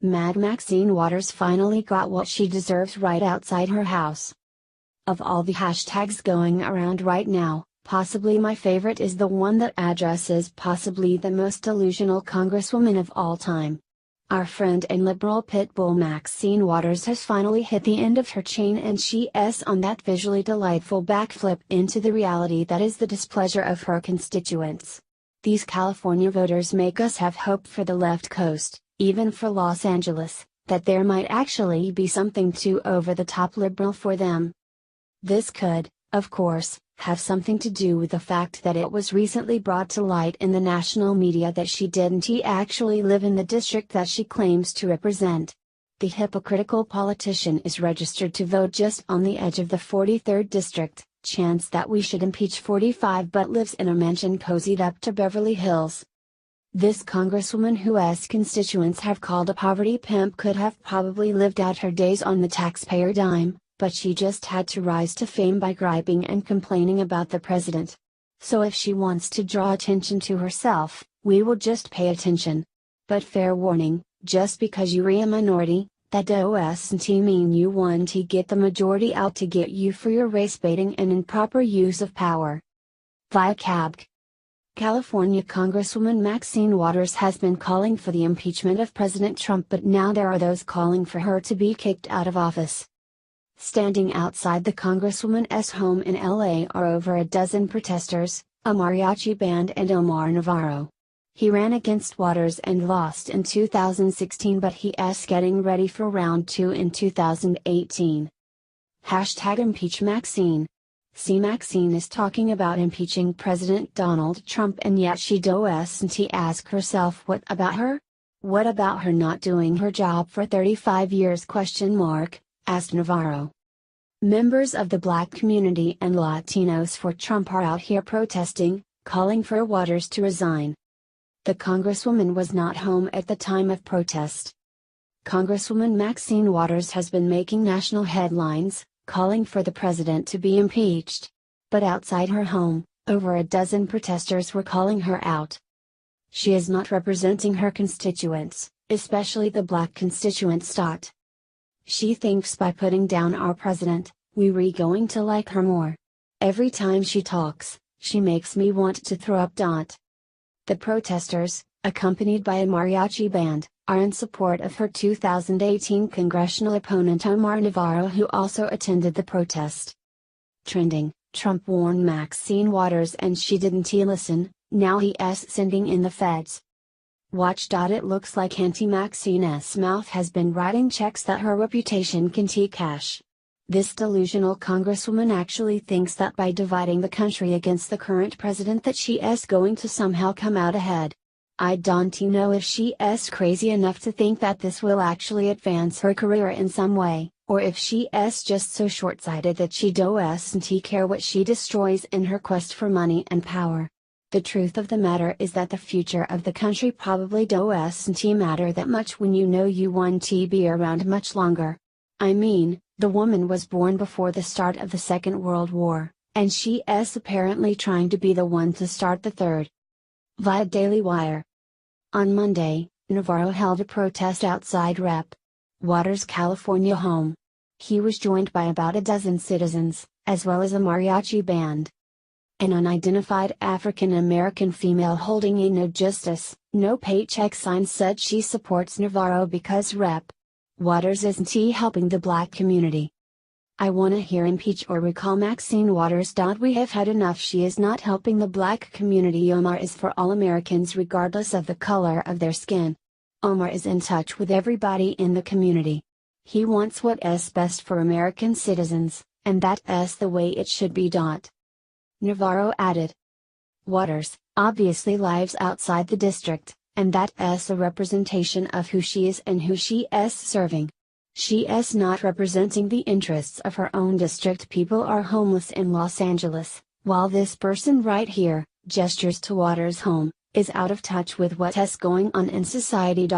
Mad Maxine Waters finally got what she deserves right outside her house. Of all the hashtags going around right now, possibly my favorite is the one that addresses possibly the most delusional Congresswoman of all time. Our friend and liberal pitbull Maxine Waters has finally hit the end of her chain, and she's on that visually delightful backflip into the reality that is the displeasure of her constituents. These California voters make us have hope for the left coast, even for Los Angeles, that there might actually be something too over-the-top liberal for them. This could, of course, have something to do with the fact that it was recently brought to light in the national media that she didn't actually live in the district that she claims to represent. The hypocritical politician is registered to vote just on the edge of the 43rd district, chants that we should impeach 45, but lives in a mansion cozied up to Beverly Hills. This Congresswoman, whose constituents have called a poverty pimp, could have probably lived out her days on the taxpayer dime, but she just had to rise to fame by griping and complaining about the president. So if she wants to draw attention to herself, we will just pay attention. But fair warning, just because you're a minority, that doesn't mean you want to get the majority out to get you for your race baiting and improper use of power. Via CABC. California Congresswoman Maxine Waters has been calling for the impeachment of President Trump, but now there are those calling for her to be kicked out of office. Standing outside the Congresswoman's home in LA are over a dozen protesters, a mariachi band, and Omar Navarro. He ran against Waters and lost in 2016, but he's getting ready for round 2 in 2018. Hashtag impeach Maxine. See, Maxine is talking about impeaching President Donald Trump, and yet she doesn't ask herself, what about her? What about her not doing her job for 35 years? Asked Navarro. Members of the Black community and Latinos for Trump are out here protesting, calling for Waters to resign. The Congresswoman was not home at the time of protest. Congresswoman Maxine Waters has been making national headlines, calling for the president to be impeached. But outside her home, over a dozen protesters were calling her out. She is not representing her constituents, especially the Black constituents. She thinks by putting down our president, we're going to like her more. Every time she talks, she makes me want to throw up. The protesters, accompanied by a mariachi band, are in support of her 2018 congressional opponent Omar Navarro, who also attended the protest. Trending: Trump warned Maxine Waters and she didn't listen, now he's sending in the feds. Watch. It looks like Auntie Maxine's mouth has been writing checks that her reputation can cash. This delusional Congresswoman actually thinks that by dividing the country against the current president that she is going to somehow come out ahead. I don't know if she is crazy enough to think that this will actually advance her career in some way, or if she is just so short-sighted that she doesn't care what she destroys in her quest for money and power. The truth of the matter is that the future of the country probably doesn't matter that much when you know you want to be around much longer. I mean, the woman was born before the start of the Second World War, and she is apparently trying to be the one to start the third. Via Daily Wire. On Monday, Navarro held a protest outside Rep. Waters' California home. He was joined by about a dozen citizens, as well as a mariachi band. An unidentified African American female holding a "No Justice, No Paycheck" sign said she supports Navarro because Rep. Waters isn't helping the Black community. I wanna hear impeach or recall Maxine Waters. We have had enough. She is not helping the Black community. Omar is for all Americans regardless of the color of their skin. Omar is in touch with everybody in the community. He wants what is best for American citizens, and that is the way it should be. Navarro added. Waters, obviously lives outside the district, and that is a representation of who she is and who she is serving. She is not representing the interests of her own district. People are homeless in Los Angeles, while this person right here, gestures to Waters' home, is out of touch with what is going on in society.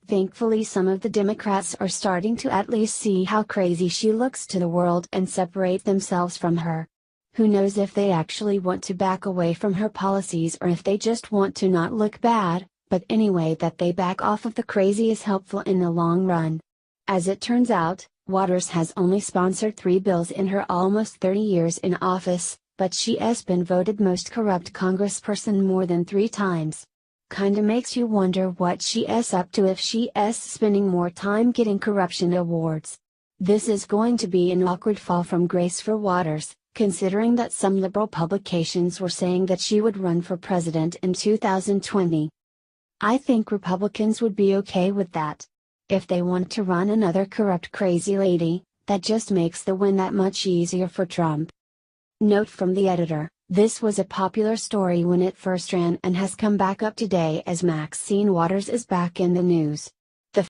Thankfully, some of the Democrats are starting to at least see how crazy she looks to the world and separate themselves from her. Who knows if they actually want to back away from her policies or if they just want to not look bad, But anyway, that they back off of the crazy is helpful in the long run. As it turns out, Waters has only sponsored 3 bills in her almost 30 years in office, but she has been voted most corrupt congressperson more than 3 times. Kinda makes you wonder what she is up to if she is spending more time getting corruption awards. This is going to be an awkward fall from grace for Waters, considering that some liberal publications were saying that she would run for president in 2020. I think Republicans would be okay with that. If they want to run another corrupt crazy lady, that just makes the win that much easier for Trump. Note from the editor: this was a popular story when it first ran and has come back up today as Maxine Waters is back in the news.